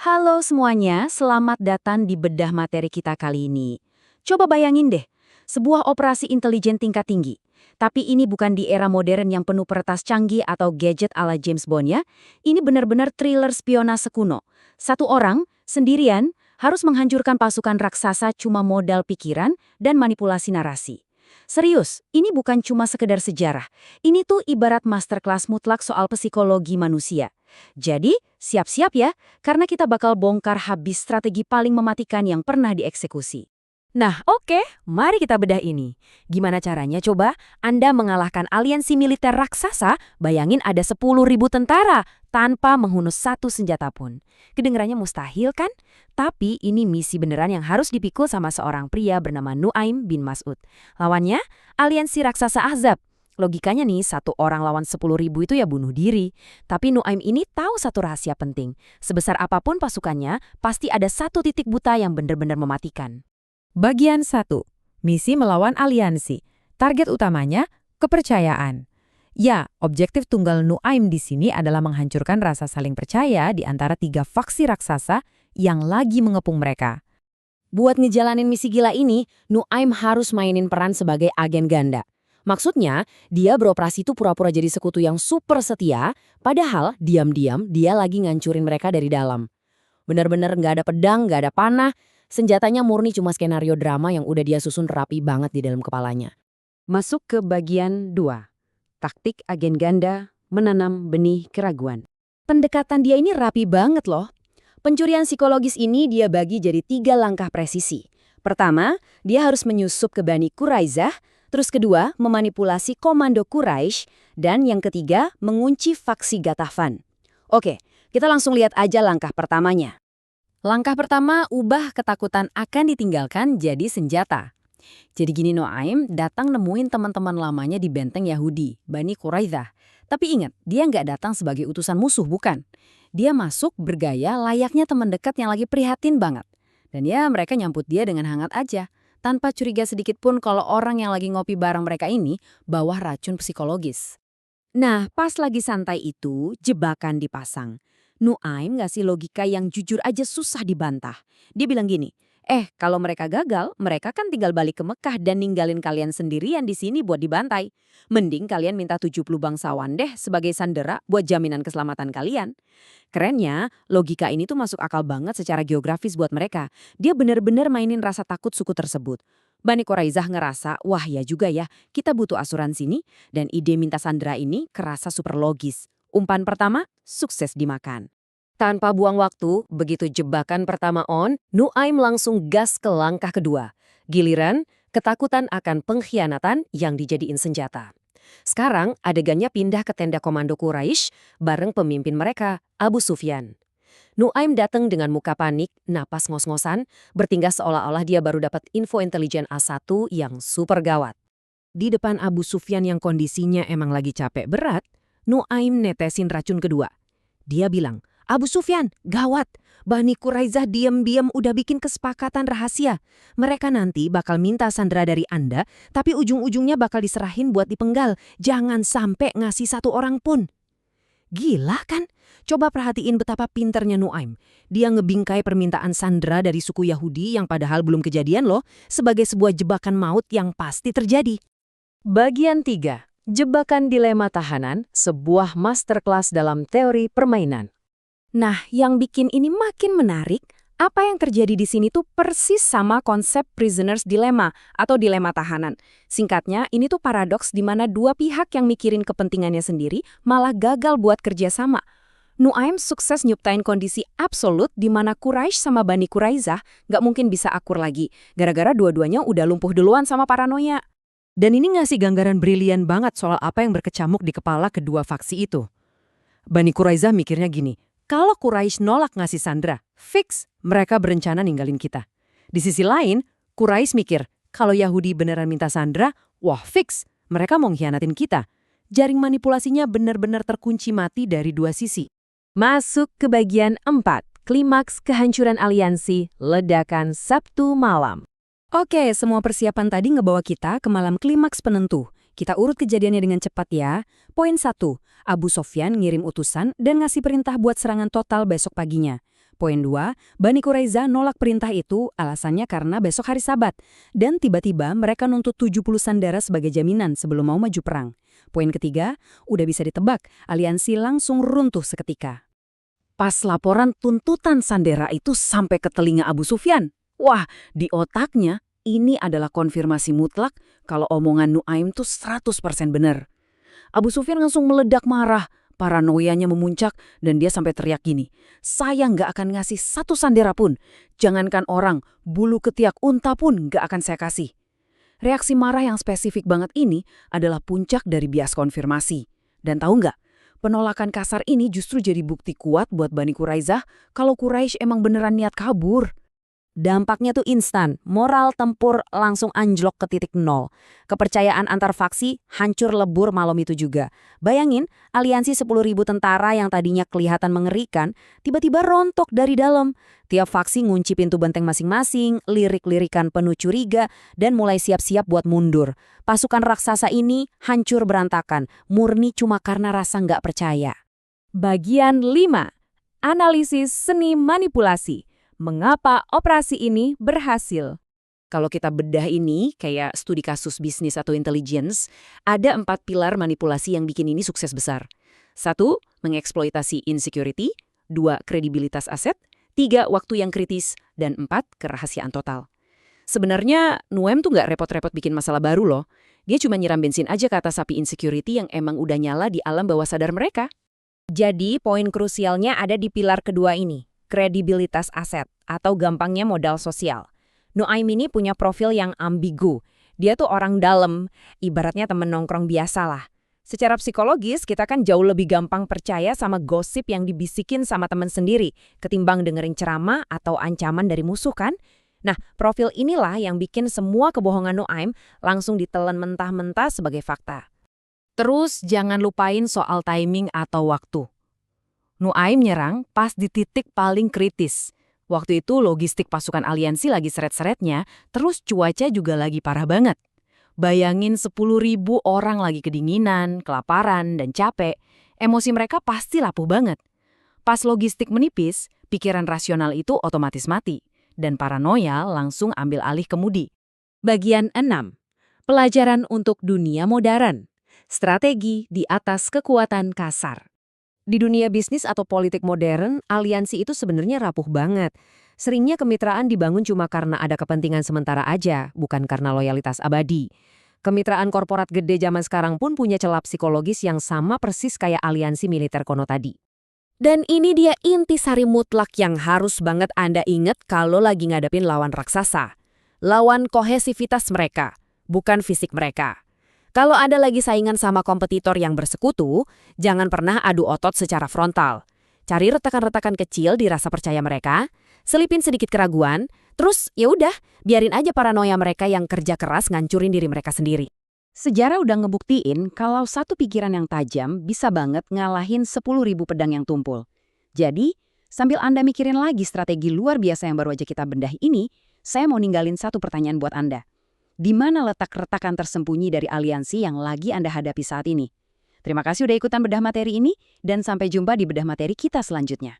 Halo semuanya, selamat datang di bedah materi kita kali ini. Coba bayangin deh, sebuah operasi intelijen tingkat tinggi. Tapi ini bukan di era modern yang penuh peretas canggih atau gadget ala James Bond ya. Ini benar-benar thriller spionase kuno. Satu orang, sendirian, harus menghancurkan pasukan raksasa cuma modal pikiran dan manipulasi narasi. Serius, ini bukan cuma sekedar sejarah. Ini tuh ibarat masterclass mutlak soal psikologi manusia. Jadi, siap-siap ya, karena kita bakal bongkar habis strategi paling mematikan yang pernah dieksekusi. Nah, oke, mari kita bedah ini. Gimana caranya coba? Anda mengalahkan aliansi militer raksasa, bayangin ada 10.000 tentara tanpa menghunus satu senjata pun. Kedengarannya mustahil kan? Tapi ini misi beneran yang harus dipikul sama seorang pria bernama Nuaim bin Mas'ud. Lawannya, aliansi raksasa Ahzab. Logikanya nih, satu orang lawan 10.000 itu ya bunuh diri. Tapi Nuaim ini tahu satu rahasia penting. Sebesar apapun pasukannya, pasti ada satu titik buta yang benar-benar mematikan. Bagian 1. Misi melawan aliansi. Target utamanya, kepercayaan. Ya, objektif tunggal Nuaim di sini adalah menghancurkan rasa saling percaya di antara 3 faksi raksasa yang lagi mengepung mereka. Buat ngejalanin misi gila ini, Nuaim harus mainin peran sebagai agen ganda. Maksudnya, dia beroperasi itu pura-pura jadi sekutu yang super setia, padahal diam-diam dia lagi ngancurin mereka dari dalam. Benar-benar nggak ada pedang, nggak ada panah, senjatanya murni cuma skenario drama yang udah dia susun rapi banget di dalam kepalanya. Masuk ke bagian 2. Taktik agen ganda menanam benih keraguan. Pendekatan dia ini rapi banget loh. Pencurian psikologis ini dia bagi jadi 3 langkah presisi. Pertama, dia harus menyusup ke Bani Quraizah, terus kedua, memanipulasi komando Quraisy, dan yang ketiga, mengunci faksi Ghatafan. Oke, kita langsung lihat aja langkah pertamanya. Langkah pertama, ubah ketakutan akan ditinggalkan jadi senjata. Jadi gini, Nuaim datang nemuin teman-teman lamanya di benteng Yahudi, Bani Quraizah. Tapi ingat, dia nggak datang sebagai utusan musuh, bukan. Dia masuk bergaya layaknya teman dekat yang lagi prihatin banget. Dan ya mereka nyambut dia dengan hangat aja, tanpa curiga sedikit pun kalau orang yang lagi ngopi bareng mereka ini bawa racun psikologis. Nah, pas lagi santai itu, jebakan dipasang. Nuaim ngasih logika yang jujur aja susah dibantah. Dia bilang gini, kalau mereka gagal, mereka kan tinggal balik ke Mekah dan ninggalin kalian sendirian di sini buat dibantai. Mending kalian minta 70 bangsawan deh sebagai sandera buat jaminan keselamatan kalian. Kerennya, logika ini tuh masuk akal banget secara geografis buat mereka. Dia bener-bener mainin rasa takut suku tersebut. Bani Quraizah ngerasa, wah ya juga ya, kita butuh asuransi nih, dan ide minta sandera ini kerasa super logis. Umpan pertama, sukses dimakan. Tanpa buang waktu, begitu jebakan pertama on, Nuaim langsung gas ke langkah kedua. Giliran, ketakutan akan pengkhianatan yang dijadiin senjata. Sekarang, adegannya pindah ke tenda komando Quraisy bareng pemimpin mereka, Abu Sufyan. Nuaim datang dengan muka panik, napas ngos-ngosan, bertingkah seolah-olah dia baru dapat info intelijen A1 yang super gawat. Di depan Abu Sufyan yang kondisinya emang lagi capek berat, Nuaim netesin racun kedua. Dia bilang, Abu Sufyan, gawat. Bani Quraizah diam-diam udah bikin kesepakatan rahasia. Mereka nanti bakal minta sandera dari Anda, tapi ujung-ujungnya bakal diserahin buat dipenggal. Jangan sampai ngasih satu orang pun. Gila kan? Coba perhatiin betapa pinternya Nuaim. Dia ngebingkai permintaan sandera dari suku Yahudi yang padahal belum kejadian loh, sebagai sebuah jebakan maut yang pasti terjadi. Bagian 3. Jebakan dilema tahanan, sebuah masterclass dalam teori permainan. Nah, yang bikin ini makin menarik, apa yang terjadi di sini tuh persis sama konsep prisoners dilemma atau dilema tahanan. Singkatnya, ini tuh paradoks di mana dua pihak yang mikirin kepentingannya sendiri malah gagal buat kerjasama. Nuaim sukses nyiptain kondisi absolut di mana Quraisy sama Bani Quraizah nggak mungkin bisa akur lagi, gara-gara dua-duanya udah lumpuh duluan sama paranoia. Dan ini ngasih gambaran brilian banget soal apa yang berkecamuk di kepala kedua faksi itu. Bani Quraizah mikirnya gini, kalau Quraisy nolak ngasih sandera, fix mereka berencana ninggalin kita. Di sisi lain, Quraisy mikir, kalau Yahudi beneran minta sandera, wah fix mereka mau ngkhianatin kita. Jaring manipulasinya benar-benar terkunci mati dari dua sisi. Masuk ke bagian 4. Klimaks kehancuran aliansi, ledakan Sabtu malam. Oke, semua persiapan tadi ngebawa kita ke malam klimaks penentu. Kita urut kejadiannya dengan cepat ya. Poin 1, Abu Sofyan ngirim utusan dan ngasih perintah buat serangan total besok paginya. Poin 2, Bani Quraiza nolak perintah itu alasannya karena besok hari Sabat. Dan tiba-tiba mereka nuntut 70 sandera sebagai jaminan sebelum mau maju perang. Poin ketiga, udah bisa ditebak, aliansi langsung runtuh seketika. Pas laporan tuntutan sandera itu sampai ke telinga Abu Sufyan. Wah, di otaknya ini adalah konfirmasi mutlak kalau omongan Nuaim tuh 100% benar. Abu Sufyan langsung meledak marah. Paranoianya memuncak dan dia sampai teriak gini, "Saya nggak akan ngasih satu sandera pun. Jangankan orang, bulu ketiak unta pun nggak akan saya kasih." Reaksi marah yang spesifik banget ini adalah puncak dari bias konfirmasi. Dan tahu nggak, penolakan kasar ini justru jadi bukti kuat buat Bani Quraizah kalau Quraisy emang beneran niat kabur. Dampaknya tuh instan, moral tempur langsung anjlok ke titik nol. Kepercayaan antar faksi hancur lebur malam itu juga. Bayangin, aliansi 10.000 tentara yang tadinya kelihatan mengerikan, tiba-tiba rontok dari dalam. Tiap faksi ngunci pintu benteng masing-masing, lirik-lirikan penuh curiga, dan mulai siap-siap buat mundur. Pasukan raksasa ini hancur berantakan, murni cuma karena rasa nggak percaya. Bagian 5. Analisis seni manipulasi. Mengapa operasi ini berhasil? Kalau kita bedah ini, kayak studi kasus bisnis atau intelligence, ada 4 pilar manipulasi yang bikin ini sukses besar. 1. Mengeksploitasi insecurity. 2. Kredibilitas aset. 3. Waktu yang kritis. Dan 4. Kerahasiaan total. Sebenarnya, Nuaim tuh nggak repot-repot bikin masalah baru loh. Dia cuma nyiram bensin aja ke atas api insecurity yang emang udah nyala di alam bawah sadar mereka. Jadi, poin krusialnya ada di pilar kedua ini. Kredibilitas aset, atau gampangnya modal sosial. Nuaim ini punya profil yang ambigu. Dia tuh orang dalam, ibaratnya temen nongkrong biasa lah. Secara psikologis, kita kan jauh lebih gampang percaya sama gosip yang dibisikin sama teman sendiri, ketimbang dengerin ceramah atau ancaman dari musuh kan? Nah, profil inilah yang bikin semua kebohongan Nuaim langsung ditelan mentah-mentah sebagai fakta. Terus jangan lupain soal timing atau waktu. Nuaim nyerang pas di titik paling kritis. Waktu itu logistik pasukan aliansi lagi seret-seretnya, terus cuaca juga lagi parah banget. Bayangin 10.000 orang lagi kedinginan, kelaparan, dan capek. Emosi mereka pasti lapuh banget. Pas logistik menipis, pikiran rasional itu otomatis mati. Dan paranoia langsung ambil alih kemudi. Bagian 6. Pelajaran untuk dunia modern. Strategi di atas kekuatan kasar. Di dunia bisnis atau politik modern, aliansi itu sebenarnya rapuh banget. Seringnya kemitraan dibangun cuma karena ada kepentingan sementara aja, bukan karena loyalitas abadi. Kemitraan korporat gede zaman sekarang pun punya celah psikologis yang sama persis kayak aliansi militer kuno tadi. Dan ini dia intisari mutlak yang harus banget Anda ingat kalau lagi ngadepin lawan raksasa. Lawan kohesivitas mereka, bukan fisik mereka. Kalau Anda lagi saingan sama kompetitor yang bersekutu, jangan pernah adu otot secara frontal. Cari retakan-retakan kecil di rasa percaya mereka, selipin sedikit keraguan, terus ya udah, biarin aja paranoia mereka yang kerja keras ngancurin diri mereka sendiri. Sejarah udah ngebuktiin kalau satu pikiran yang tajam bisa banget ngalahin 10.000 pedang yang tumpul. Jadi, sambil Anda mikirin lagi strategi luar biasa yang baru aja kita bedah ini, saya mau ninggalin satu pertanyaan buat Anda. Di mana letak retakan tersembunyi dari aliansi yang lagi Anda hadapi saat ini? Terima kasih udah ikutan bedah materi ini, dan sampai jumpa di bedah materi kita selanjutnya.